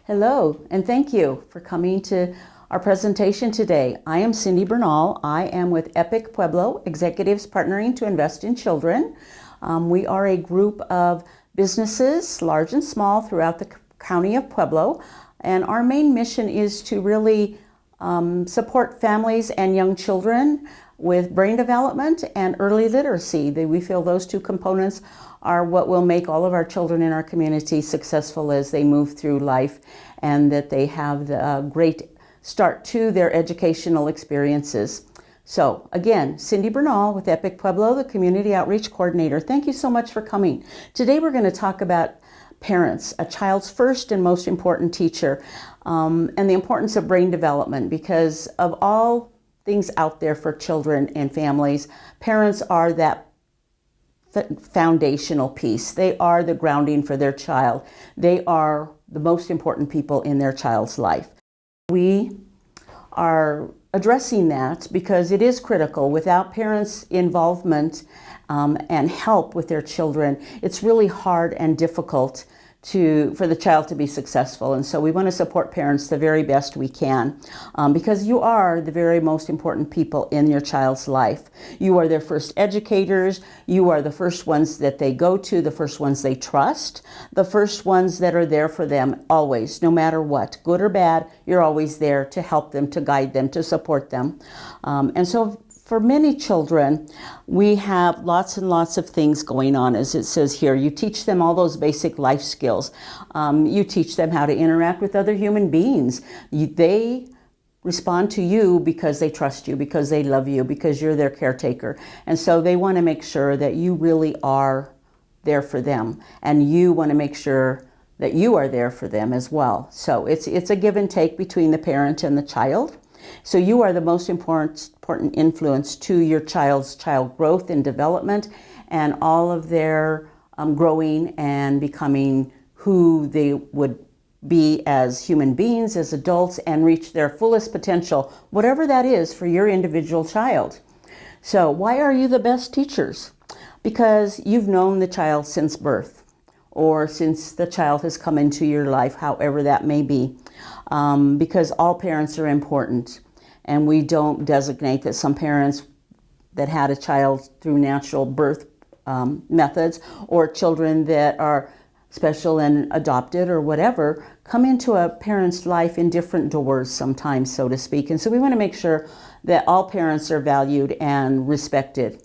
Hello, and thank you for coming to our presentation today. I am Cindy Bernal. I am with Epic Pueblo, Executives Partnering to Invest in Children. We are a group of businesses, large and small, throughout the county of Pueblo, and our main mission is to really support families and young children with brain development and early literacy. We feel those two components are what will make all of our children in our community successful as they move through life, and that they have the great start to their educational experiences. So again, Cindy Bernal with Epic Pueblo, the Community Outreach Coordinator. Thank you so much for coming. Today we're going to talk about parents, a child's first and most important teacher, and the importance of brain development, because of all things out there for children and families, parents are that foundational piece. They are the grounding for their child. They are the most important people in their child's life. We are addressing that because it is critical. Without parents' involvement and help with their children, it's really hard and difficult for the child to be successful. And so we want to support parents the very best we can, because you are the very most important people in your child's life. You are their first educators. You are the first ones that they go to, the first ones they trust, the first ones that are there for them always, no matter what, good or bad. You're always there to help them, to guide them, to support them. And so for many children, we have lots and lots of things going on, as it says here. You teach them all those basic life skills. You teach them how to interact with other human beings. They respond to you because they trust you, because they love you, because you're their caretaker. And so they want to make sure that you really are there for them. And you want to make sure that you are there for them as well. So it's a give and take between the parent and the child. So you are the most important influence to your child's growth and development, and all of their growing and becoming who they would be as human beings, as adults, and reach their fullest potential, whatever that is for your individual child. So why are you the best teachers? Because you've known the child since birth, or since the child has come into your life, however that may be. Because all parents are important, and we don't designate that some parents that had a child through natural birth methods, or children that are special and adopted or whatever, come into a parent's life in different doors sometimes, so to speak. And so we want to make sure that all parents are valued and respected,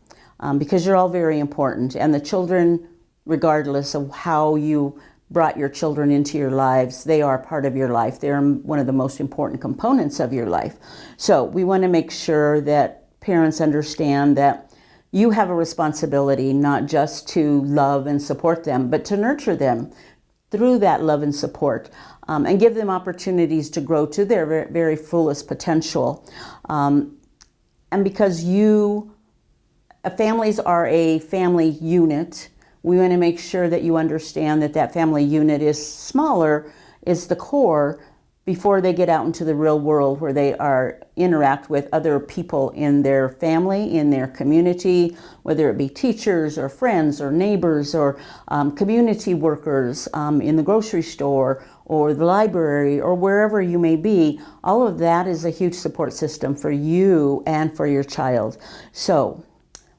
because you're all very important. And the children, regardless of how you brought your children into your lives, they are part of your life. They're one of the most important components of your life. So we want to make sure that parents understand that you have a responsibility not just to love and support them, but to nurture them through that love and support, and give them opportunities to grow to their very, very fullest potential. And because families are a family unit, we want to make sure that you understand that that family unit is smaller, is the core, before they get out into the real world, where they interact with other people in their family, in their community, whether it be teachers or friends or neighbors or community workers in the grocery store or the library or wherever you may be. All of that is a huge support system for you and for your child. So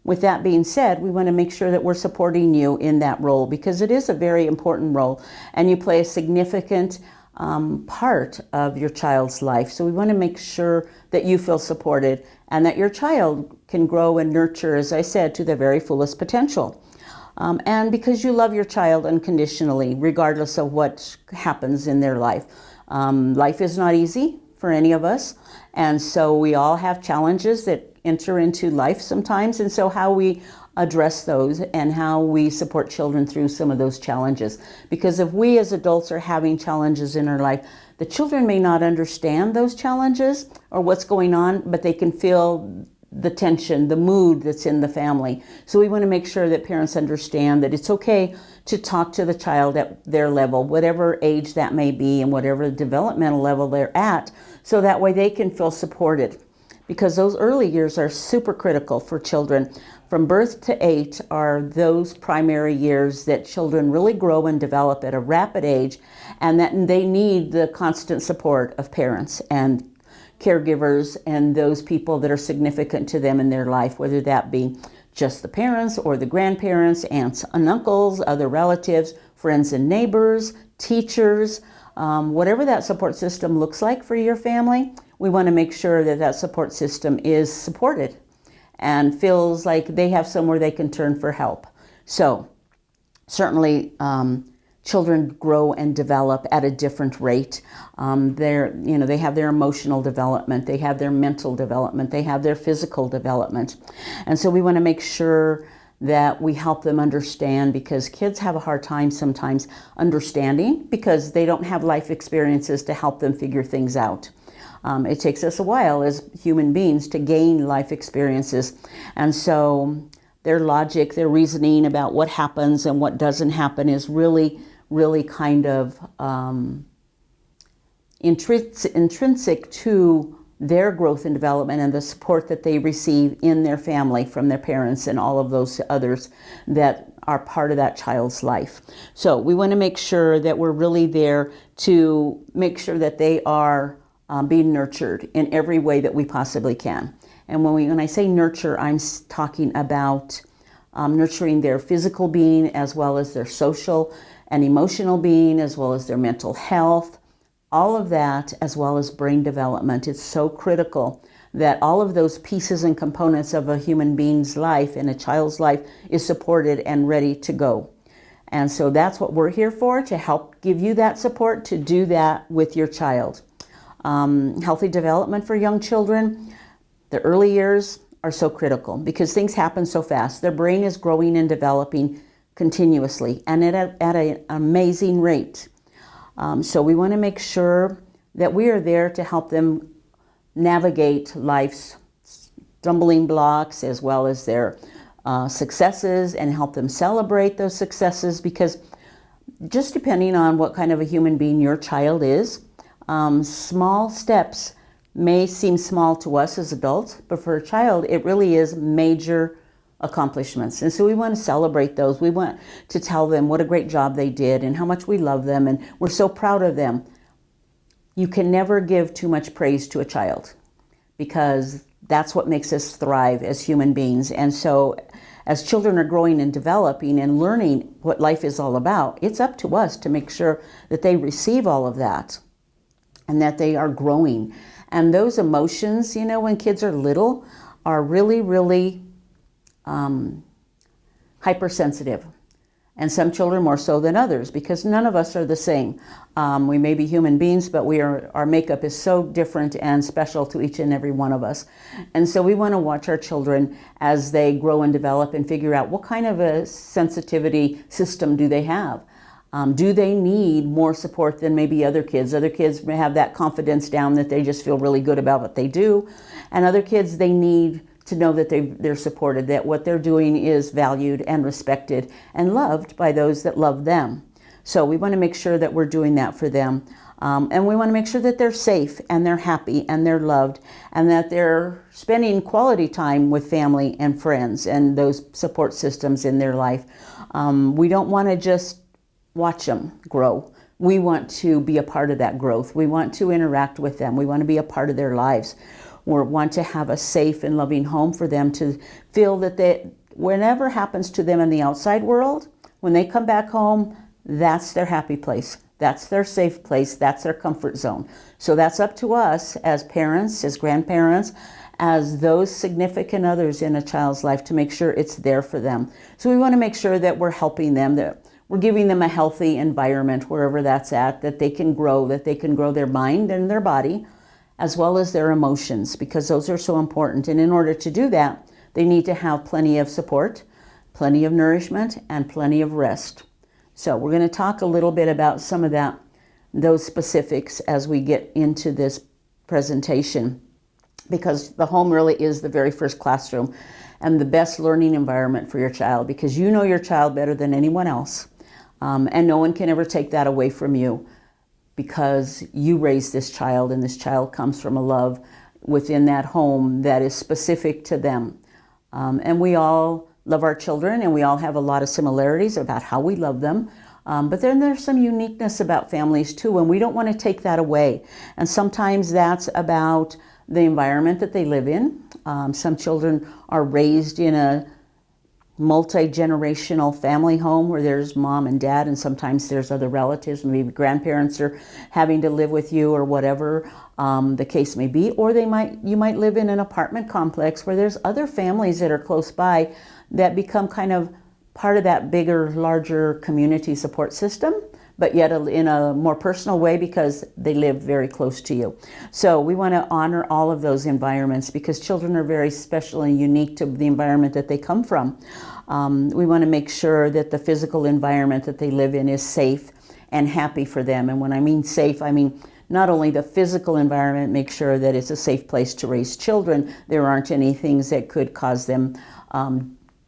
with that being said, we want to make sure that we're supporting you in that role, because it is a very important role, and you play a significant part of your child's life. So we want to make sure that you feel supported and that your child can grow and nurture, as I said, to their very fullest potential. And because you love your child unconditionally, regardless of what happens in their life. Life is not easy for any of us, and so we all have challenges that enter into life sometimes, and so how we address those and how we support children through some of those challenges. Because if we as adults are having challenges in our life, the children may not understand those challenges or what's going on, but they can feel the tension, the mood that's in the family. So we want to make sure that parents understand that it's okay to talk to the child at their level, whatever age that may be and whatever developmental level they're at, so that way they can feel supported. because those early years are super critical for children. From birth to 8 are those primary years that children really grow and develop at a rapid age, and that they need the constant support of parents and caregivers and those people that are significant to them in their life, whether that be just the parents or the grandparents, aunts and uncles, other relatives, friends and neighbors, teachers, whatever that support system looks like for your family. We want to make sure that that support system is supported and feels like they have somewhere they can turn for help. So certainly children grow and develop at a different rate. They have their emotional development, they have their mental development, they have their physical development. And so we want to make sure that we help them understand, because kids have a hard time sometimes understanding because they don't have life experiences to help them figure things out. It takes us a while as human beings to gain life experiences. And so their logic, their reasoning about what happens and what doesn't happen is really kind of intrinsic to their growth and development and the support that they receive in their family from their parents and all of those others that are part of that child's life. So we want to make sure that we're really there to make sure that they are being nurtured in every way that we possibly can. And when I say nurture, I'm talking about nurturing their physical being as well as their social and emotional being, as well as their mental health, all of that, as well as brain development. It's so critical that all of those pieces and components of a human being's life and a child's life is supported and ready to go. And so that's what we're here for, to help give you that support to do that with your child. Healthy development for young children, the early years are so critical because things happen so fast. Their brain is growing and developing continuously and at an amazing rate. So we want to make sure that we are there to help them navigate life's stumbling blocks as well as their successes, and help them celebrate those successes, because just depending on what kind of a human being your child is, small steps may seem small to us as adults, but for a child it really is major accomplishments. And so we want to celebrate those. We want to tell them what a great job they did and how much we love them and we're so proud of them. You can never give too much praise to a child, because that's what makes us thrive as human beings. And so as children are growing and developing and learning what life is all about, it's up to us to make sure that they receive all of that and that they are growing. And those emotions, when kids are little, are really hypersensitive. And some children more so than others, because none of us are the same. We may be human beings, but our makeup is so different and special to each and every one of us. And so we want to watch our children as they grow and develop and figure out what kind of a sensitivity system do they have. Do they need more support than maybe other kids? Other kids may have that confidence down that they just feel really good about what they do. And other kids, they need to know that they're supported, that what they're doing is valued and respected and loved by those that love them. So we want to make sure that we're doing that for them. And we want to make sure that they're safe and they're happy and they're loved and that they're spending quality time with family and friends and those support systems in their life. We don't want to just watch them grow. We want to be a part of that growth. We want to interact with them. We want to be a part of their lives. We want to have a safe and loving home for them to feel that whatever happens to them in the outside world, when they come back home, that's their happy place. That's their safe place. That's their comfort zone. So that's up to us as parents, as grandparents, as those significant others in a child's life to make sure it's there for them. So we want to make sure that we're helping them, that we're giving them a healthy environment wherever that's at, that they can grow their mind and their body, as well as their emotions, because those are so important. And in order to do that, they need to have plenty of support, plenty of nourishment, and plenty of rest. So we're going to talk a little bit about some of those specifics as we get into this presentation, because the home really is the very first classroom and the best learning environment for your child, because you know your child better than anyone else. And no one can ever take that away from you, because you raised this child and this child comes from a love within that home that is specific to them. And we all love our children, and we all have a lot of similarities about how we love them. But then there's some uniqueness about families too, and we don't want to take that away. And sometimes that's about the environment that they live in. Some children are raised in a multi-generational family home where there's mom and dad, and sometimes there's other relatives, maybe grandparents are having to live with you or whatever the case may be. Or you might live in an apartment complex where there's other families that are close by that become kind of part of that bigger, larger community support system, but yet in a more personal way because they live very close to you. So we want to honor all of those environments because children are very special and unique to the environment that they come from. We want to make sure that the physical environment that they live in is safe and happy for them. And when I mean safe, I mean not only the physical environment, make sure that it's a safe place to raise children. There aren't any things that could cause them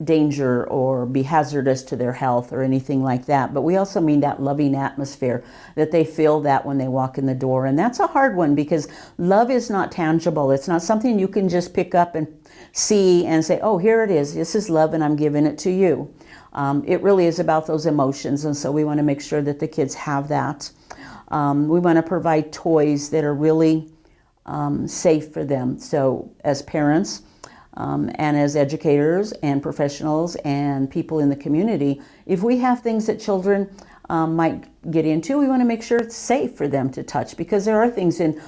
danger or be hazardous to their health or anything like that. But we also mean that loving atmosphere, that they feel that when they walk in the door. And that's a hard one because love is not tangible. It's not something you can just pick up and see and say, oh, here it is. This is love and I'm giving it to you. It really is about those emotions. And so we want to make sure that the kids have that. We want to provide toys that are really safe for them. So as parents, and as educators and professionals and people in the community, if we have things that children might get into, we want to make sure it's safe for them to touch, because there are things in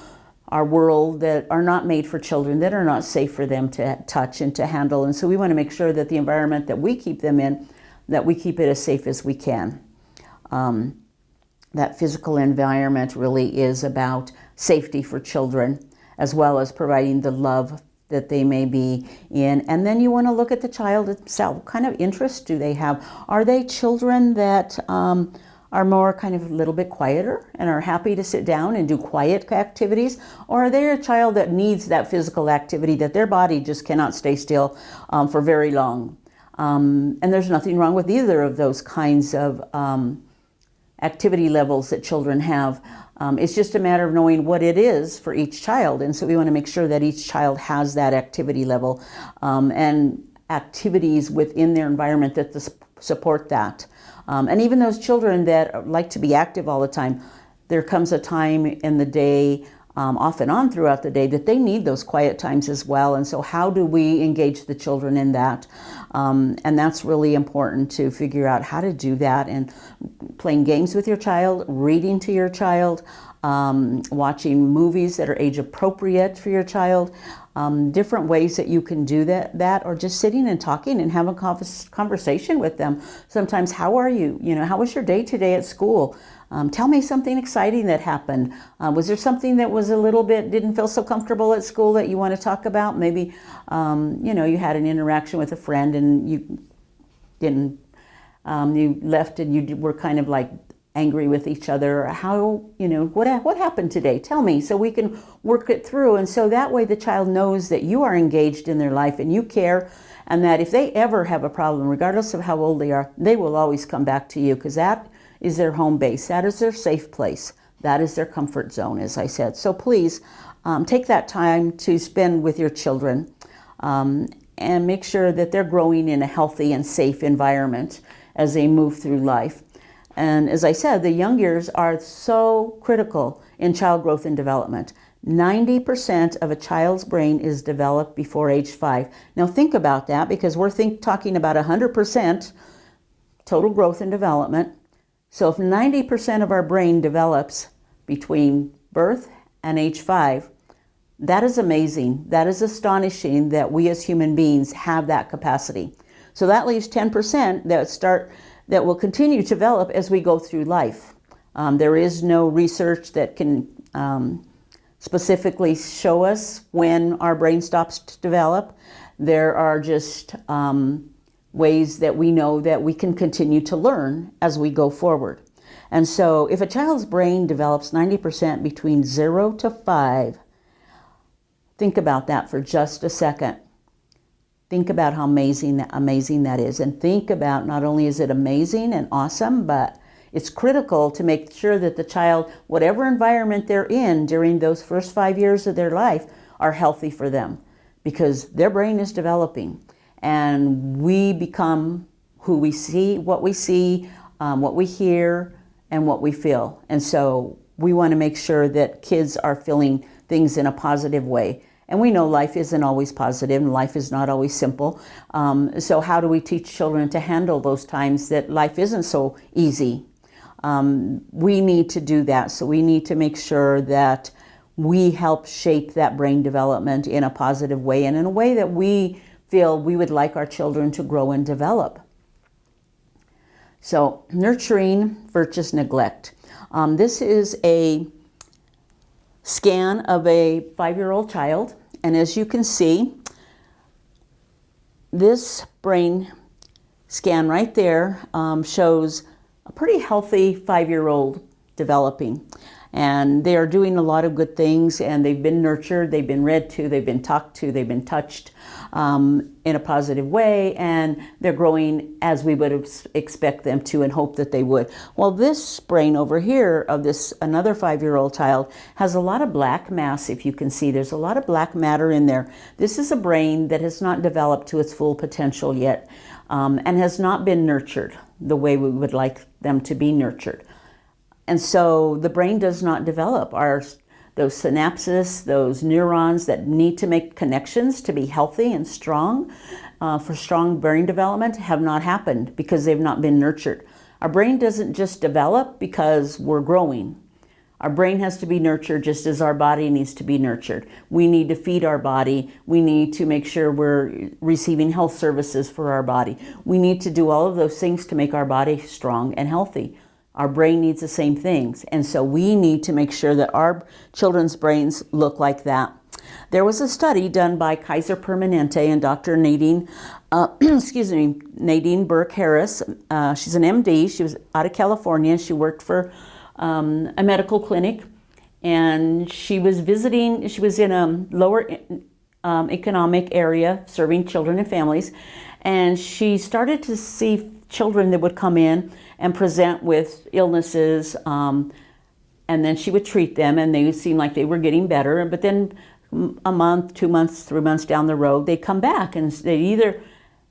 our world that are not made for children, that are not safe for them to touch and to handle. And so we want to make sure that the environment that we keep them in, that we keep it as safe as we can. That physical environment really is about safety for children, as well as providing the love that they may be in. And then you want to look at the child itself. What kind of interests do they have? Are they children that are more kind of a little bit quieter and are happy to sit down and do quiet activities? Or are they a child that needs that physical activity, that their body just cannot stay still for very long? And there's nothing wrong with either of those kinds of activity levels that children have. It's just a matter of knowing what it is for each child. And so we want to make sure that each child has that activity level and activities within their environment that support that. And even those children that like to be active all the time, there comes a time in the day, off and on throughout the day, that they need those quiet times as well. And so how do we engage the children in that? And that's really important to figure out how to do that, and playing games with your child, reading to your child, watching movies that are age appropriate for your child, different ways that you can do that, or just sitting and talking and having a conversation with them. Sometimes, how are you? How was your day today at school? Tell me something exciting that happened. Was there something that was a little bit, didn't feel so comfortable at school that you want to talk about? Maybe, you had an interaction with a friend and you didn't, you left and you were kind of like angry with each other. How, what happened today? Tell me, so we can work it through. And so that way the child knows that you are engaged in their life and you care, and that if they ever have a problem, regardless of how old they are, they will always come back to you, because that is their home base. That is their safe place. That is their comfort zone, as I said. So please take that time to spend with your children and make sure that they're growing in a healthy and safe environment as they move through life. And as I said, the young years are so critical in child growth and development. 90% of a child's brain is developed before age 5. Now think about that, because we're talking about 100% total growth and development. So if 90% of our brain develops between birth and age 5, that is amazing. That is astonishing that we as human beings have that capacity. So that leaves 10% that will continue to develop as we go through life. There is no research that can specifically show us when our brain stops to develop. There are just ways that we know that we can continue to learn as we go forward. And so if a child's brain develops 90% between 0 to 5, think about that for just a second. Think about how amazing that is. And think about, not only is it amazing and awesome, but it's critical to make sure that the child, whatever environment they're in during those first 5 years of their life, are healthy for them because their brain is developing, and we become who we see, what we hear, and what we feel. And so we want to make sure that kids are feeling things in a positive way. And we know life isn't always positive and life is not always simple. So how do we teach children to handle those times that life isn't so easy? We need to do that. So we need to make sure that we help shape that brain development in a positive way and in a way that we feel we would like our children to grow and develop. So nurturing versus neglect. This is a scan of a 5-year-old child, and as you can see, this brain scan right there shows a pretty healthy 5-year-old developing. And they are doing a lot of good things, and they've been nurtured, they've been read to, they've been talked to, they've been touched in a positive way, and they're growing as we would expect them to and hope that they would. Well, this brain over here of this another 5-year-old child has a lot of black mass. If you can see, there's a lot of black matter in there. This is a brain that has not developed to its full potential yet, and has not been nurtured the way we would like them to be nurtured. And so the brain does not develop. Those synapses, those neurons that need to make connections to be healthy and strong, for strong brain development, have not happened because they've not been nurtured. Our brain doesn't just develop because we're growing. Our brain has to be nurtured just as our body needs to be nurtured. We need to feed our body. We need to make sure we're receiving health services for our body. We need to do all of those things to make our body strong and healthy. Our brain needs the same things, and so we need to make sure that our children's brains look like that. There was a study done by Kaiser Permanente and Dr. Nadine Burke Harris. She's an MD. She was out of California. She worked for a medical clinic, and she was visiting. She was in a lower economic area serving children and families, and she started to see children that would come in and present with illnesses, and then she would treat them, and they seemed like they were getting better. But then a month, 2 months, 3 months down the road, they'd come back, and they'd either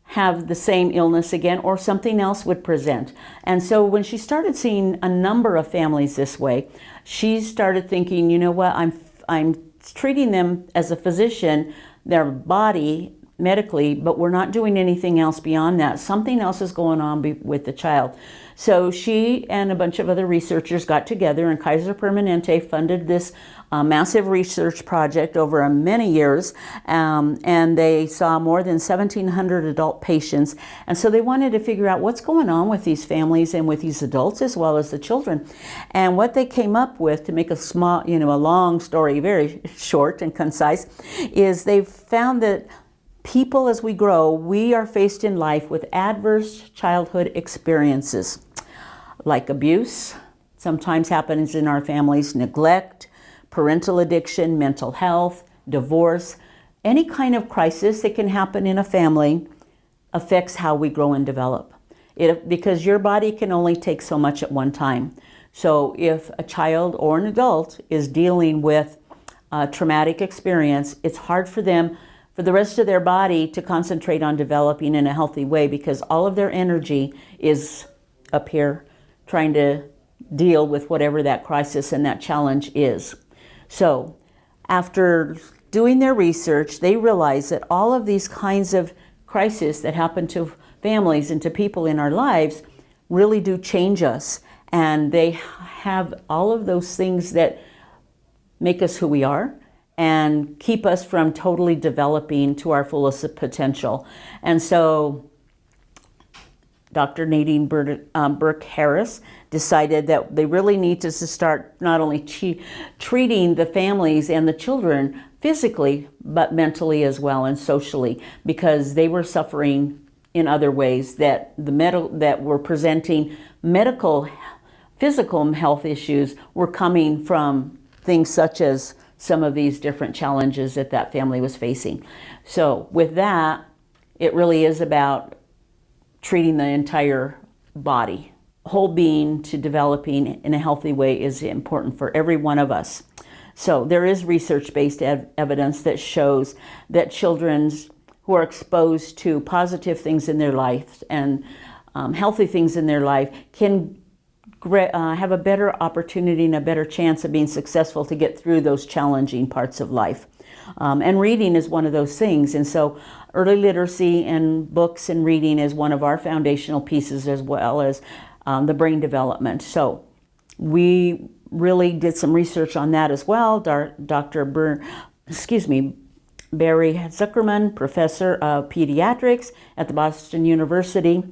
have the same illness again or something else would present. And so when she started seeing a number of families this way, she started thinking, you know what, I'm treating them as a physician, their body, medically, but we're not doing anything else beyond that. Something else is going on with the child. So she and a bunch of other researchers got together, and Kaiser Permanente funded this massive research project over many years, and they saw more than 1,700 adult patients. And so they wanted to figure out what's going on with these families and with these adults as well as the children. And what they came up with, to make a long story very short and concise, is they've found that people, as we grow, we are faced in life with adverse childhood experiences like abuse, sometimes happens in our families, neglect, parental addiction, mental health, divorce. Any kind of crisis that can happen in a family affects how we grow and develop. Because your body can only take so much at one time. So if a child or an adult is dealing with a traumatic experience, it's hard for them, for the rest of their body, to concentrate on developing in a healthy way, because all of their energy is up here trying to deal with whatever that crisis and that challenge is. So after doing their research, they realized that all of these kinds of crises that happen to families and to people in our lives really do change us. And they have all of those things that make us who we are and keep us from totally developing to our fullest potential. And so Dr. Nadine Burke Harris decided that they really need to start not only treating the families and the children physically, but mentally as well and socially, because they were suffering in other ways that that were presenting physical health issues were coming from things such as some of these different challenges that family was facing. So with that, it really is about treating the entire body. Whole being to developing in a healthy way is important for every one of us. So there is research-based evidence that shows that children who are exposed to positive things in their life and healthy things in their life can have a better opportunity and a better chance of being successful to get through those challenging parts of life. And reading is one of those things. And so early literacy and books and reading is one of our foundational pieces, as well as the brain development. So we really did some research on that as well. Dr. Barry Zuckerman, professor of pediatrics at the Boston University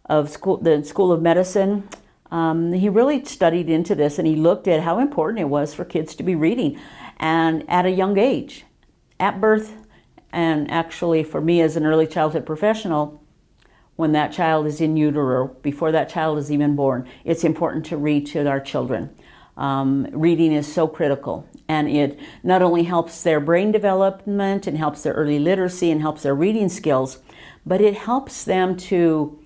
the School of Medicine, he really studied into this, and he looked at how important it was for kids to be reading, and at a young age, at birth. And actually, for me as an early childhood professional, when that child is in utero, before that child is even born, it's important to read to our children. Reading is so critical, and it not only helps their brain development and helps their early literacy and helps their reading skills, but it helps them to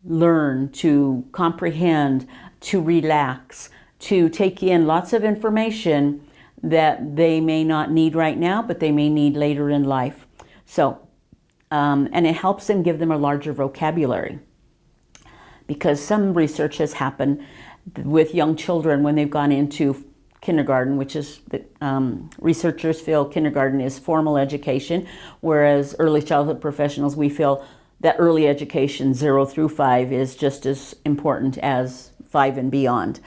learn, to comprehend, to relax, to take in lots of information that they may not need right now, but they may need later in life. So, and it helps them, give them a larger vocabulary, because some research has happened with young children when they've gone into kindergarten, which is, researchers feel kindergarten is formal education, whereas early childhood professionals, we feel that early education, 0 through 5, is just as important as 5 and beyond.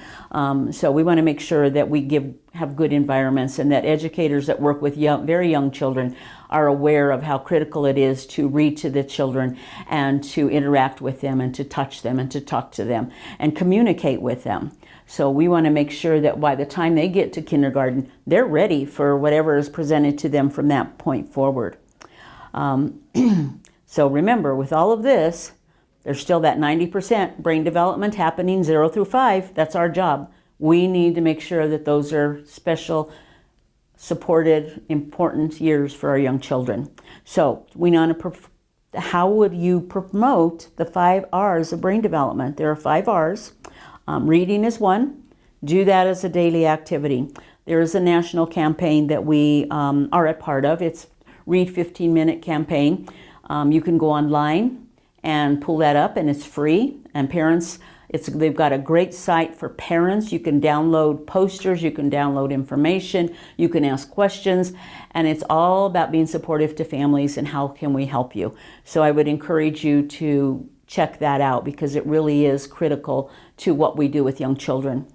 So we want to make sure that we have good environments, and that educators that work with very young children are aware of how critical it is to read to the children and to interact with them and to touch them and to talk to them and communicate with them. So we want to make sure that by the time they get to kindergarten, they're ready for whatever is presented to them from that point forward. So remember, with all of this, there's still that 90% brain development happening 0 through 5. That's our job. We need to make sure that those are special, supported, important years for our young children. So we want to, how would you promote the 5 R's of brain development? There are 5 R's. Reading is one. Do that as a daily activity. There is a national campaign that we are a part of. It's Read 15-Minute campaign. You can go online and pull that up, and it's free. And parents, they've got a great site for parents. You can download posters, you can download information, you can ask questions, and it's all about being supportive to families and how can we help you. So I would encourage you to check that out, because it really is critical to what we do with young children.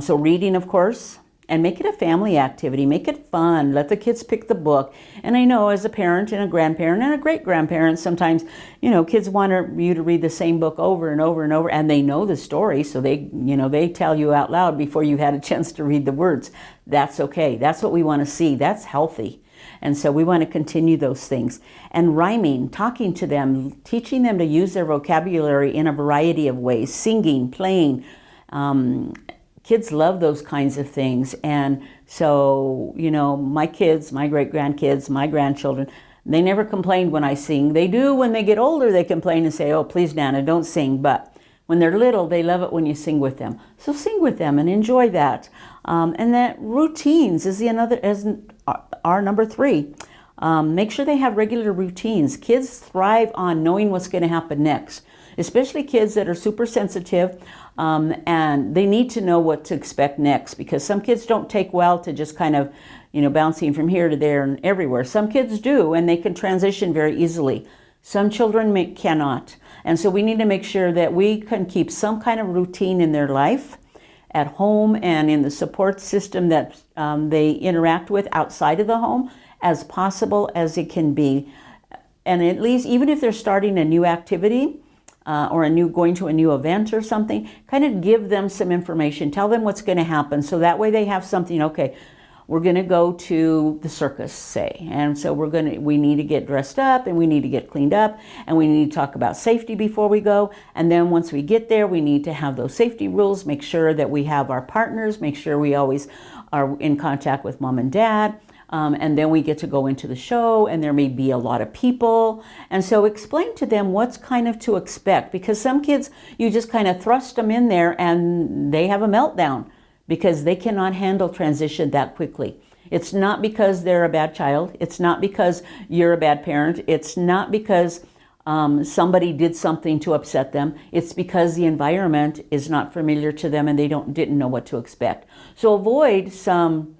So reading, of course, and make it a family activity. Make it fun. Let the kids pick the book. And I know, as a parent and a grandparent and a great-grandparent, sometimes, kids want you to read the same book over and over and over, and they know the story, so they tell you out loud before you've had a chance to read the words. That's okay. That's what we want to see. That's healthy. And so we want to continue those things. And rhyming, talking to them, teaching them to use their vocabulary in a variety of ways, singing, playing. Kids love those kinds of things. And so, my kids, my great-grandkids, my grandchildren, they never complained when I sing. They do when they get older, they complain and say, "Oh, please, Nana, don't sing." But when they're little, they love it when you sing with them. So sing with them and enjoy that. And that routines is our number 3. Make sure they have regular routines. Kids thrive on knowing what's going to happen next, especially kids that are super sensitive, and they need to know what to expect next, because some kids don't take well to just kind of, bouncing from here to there and everywhere. Some kids do, and they can transition very easily. Some children cannot. And so we need to make sure that we can keep some kind of routine in their life, at home and in the support system that they interact with outside of the home, as possible as it can be. And at least, even if they're starting a new activity, or going to a new event or something, kind of give them some information, tell them what's going to happen, so that way they have something. Okay, we're going to go to the circus, say, and so we need to get dressed up, and we need to get cleaned up, and we need to talk about safety before we go. And then once we get there, we need to have those safety rules, make sure that we have our partners, make sure we always are in contact with mom and dad. And then we get to go into the show, and there may be a lot of people. And so explain to them what's kind of to expect, because some kids, you just kind of thrust them in there and they have a meltdown because they cannot handle transition that quickly. It's not because they're a bad child. It's not because you're a bad parent. It's not because somebody did something to upset them. It's because the environment is not familiar to them and they didn't know what to expect. So avoid some,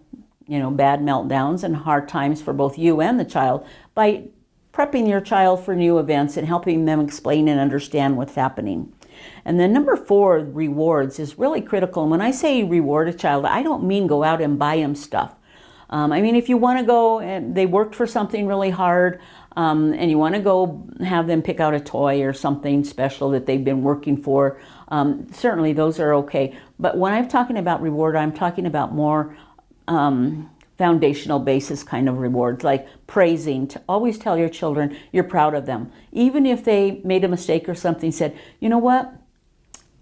bad meltdowns and hard times for both you and the child by prepping your child for new events and helping them explain and understand what's happening. And then number 4, rewards, is really critical. And when I say reward a child, I don't mean go out and buy them stuff. If you want to go and they worked for something really hard, and you want to go have them pick out a toy or something special that they've been working for, certainly those are okay. But when I'm talking about reward, I'm talking about more foundational basis kind of rewards, like praising. To always tell your children you're proud of them. Even if they made a mistake or something, said, you know what?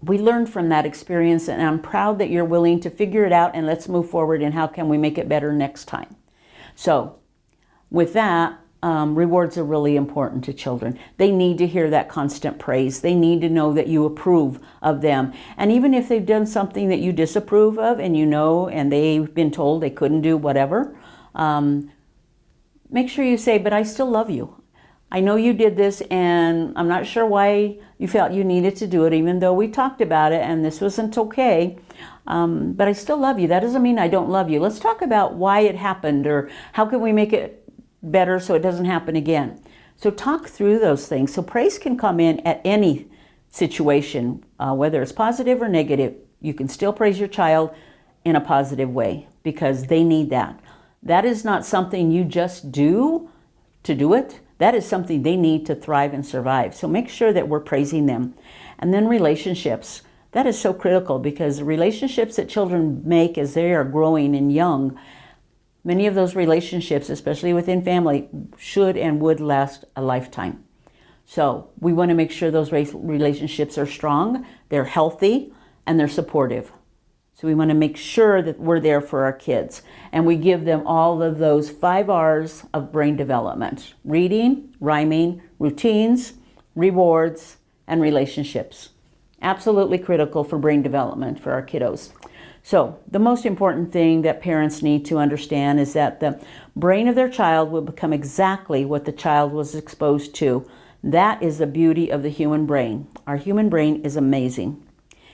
We learned from that experience and I'm proud that you're willing to figure it out and let's move forward and how can we make it better next time. So with that, rewards are really important to children. They need to hear that constant praise. They need to know that you approve of them. And even if they've done something that you disapprove of and they've been told they couldn't do whatever, make sure you say, but I still love you. I know you did this and I'm not sure why you felt you needed to do it, even though we talked about it and this wasn't okay, but I still love you. That doesn't mean I don't love you. Let's talk about why it happened or how can we make it better so it doesn't happen again. So talk through those things. So praise can come in at any situation, whether it's positive or negative. You can still praise your child in a positive way because they need that. That is not something you just do to do it. That is something they need to thrive and survive. So make sure that we're praising them. And then relationships. That is so critical because the relationships that children make as they are growing and young, many of those relationships, especially within family, should and would last a lifetime. So we want to make sure those relationships are strong, they're healthy, and they're supportive. So we want to make sure that we're there for our kids. And we give them all of those 5 R's of brain development: reading, rhyming, routines, rewards, and relationships. Absolutely critical for brain development for our kiddos. So the most important thing that parents need to understand is that the brain of their child will become exactly what the child was exposed to. That is the beauty of the human brain. Our human brain is amazing.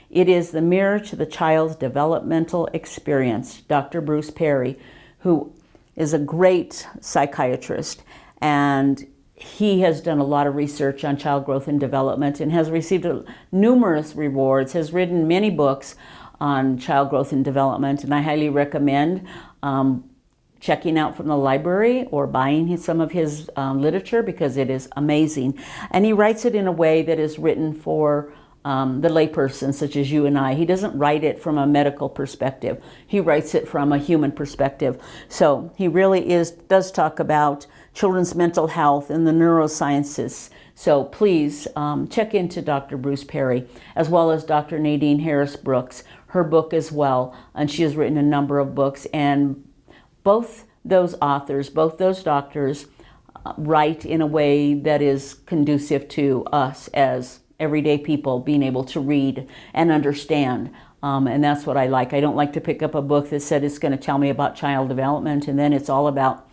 It is the mirror to the child's developmental experience. Dr. Bruce Perry, who is a great psychiatrist, and he has done a lot of research on child growth and development and has received numerous rewards, has written many books on child growth and development, and I highly recommend checking out from the library or buying some of his literature because it is amazing. And he writes it in a way that is written for the layperson such as you and I. He doesn't write it from a medical perspective. He writes it from a human perspective. So he really does talk about children's mental health and the neurosciences. So please check into Dr. Bruce Perry, as well as Dr. Nadine Harris Brooks, her book as well. And she has written a number of books. And both those authors, both those doctors write in a way that is conducive to us as everyday people being able to read and understand. And that's what I like. I don't like to pick up a book that said it's going to tell me about child development and then it's all about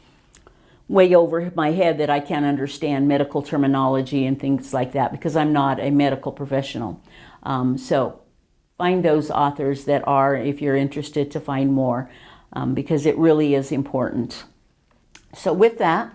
way over my head that I can't understand medical terminology and things like that because I'm not a medical professional. So find those authors that are, if you're interested to find more, because it really is important. So with that,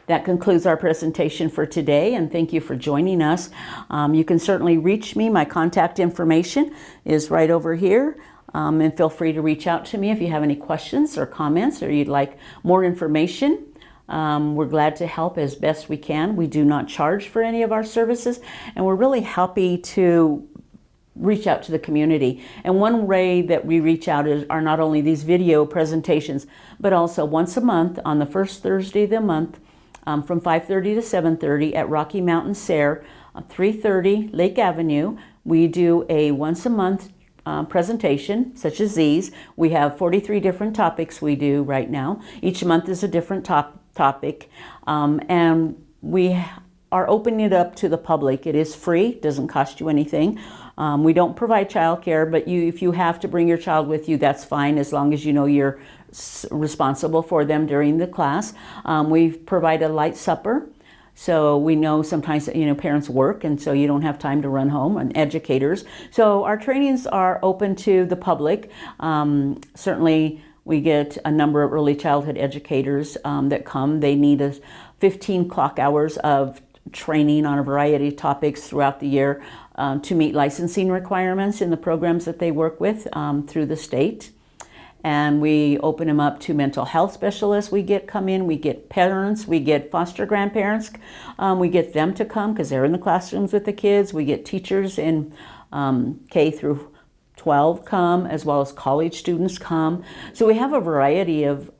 that concludes our presentation for today, and thank you for joining us. You can certainly reach me. My contact information is right over here, and feel free to reach out to me if you have any questions or comments or you'd like more information. We're glad to help as best we can. We do not charge for any of our services, and we're really happy to reach out to the community. And one way that we reach out are not only these video presentations, but also once a month on the first Thursday of the month, from 5:30 to 7:30 at Rocky Mountain SARE, 330 Lake Avenue. We do a once a month presentation such as these. We have 43 different topics we do right now. Each month is a different topic, and we are opening it up to the public. It is free, doesn't cost you anything. We don't provide childcare, but if you have to bring your child with you, that's fine, as long as you know you're responsible for them during the class. We provide a light supper. So we know sometimes, parents work, and so you don't have time to run home, and educators. So our trainings are open to the public. Certainly we get a number of early childhood educators that come. They need 15 clock hours of training on a variety of topics throughout the year to meet licensing requirements in the programs that they work with through the state. And we open them up to mental health specialists. We get parents, we get foster grandparents. We get them to come because they're in the classrooms with the kids. We get teachers in K through 12 come, as well as college students come. So we have a variety of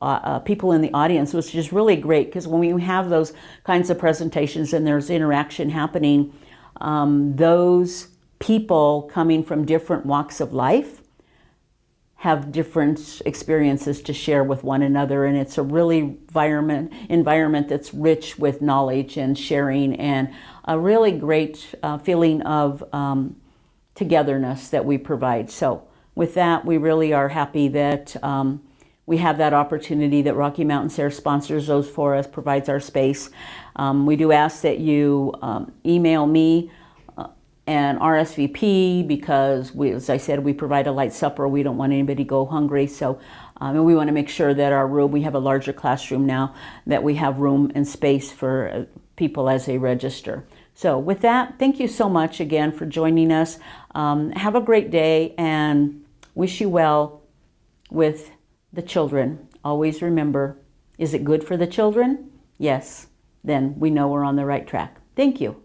people in the audience, which is really great, because when we have those kinds of presentations and there's interaction happening, those people coming from different walks of life have different experiences to share with one another, and it's a really environment that's rich with knowledge and sharing, and a really great feeling of togetherness that we provide. So with that, we really are happy that we have that opportunity, that Rocky Mountain SARE sponsors those for us, provides our space. We do ask that you email me and RSVP, because as I said, we provide a light supper. We don't want anybody to go hungry. So and we want to make sure that our room, we have a larger classroom now, that we have room and space for people as they register. So with that, thank you so much again for joining us. Have a great day, and wish you well with the children. Always remember, is it good for the children? Yes, then we know we're on the right track. Thank you.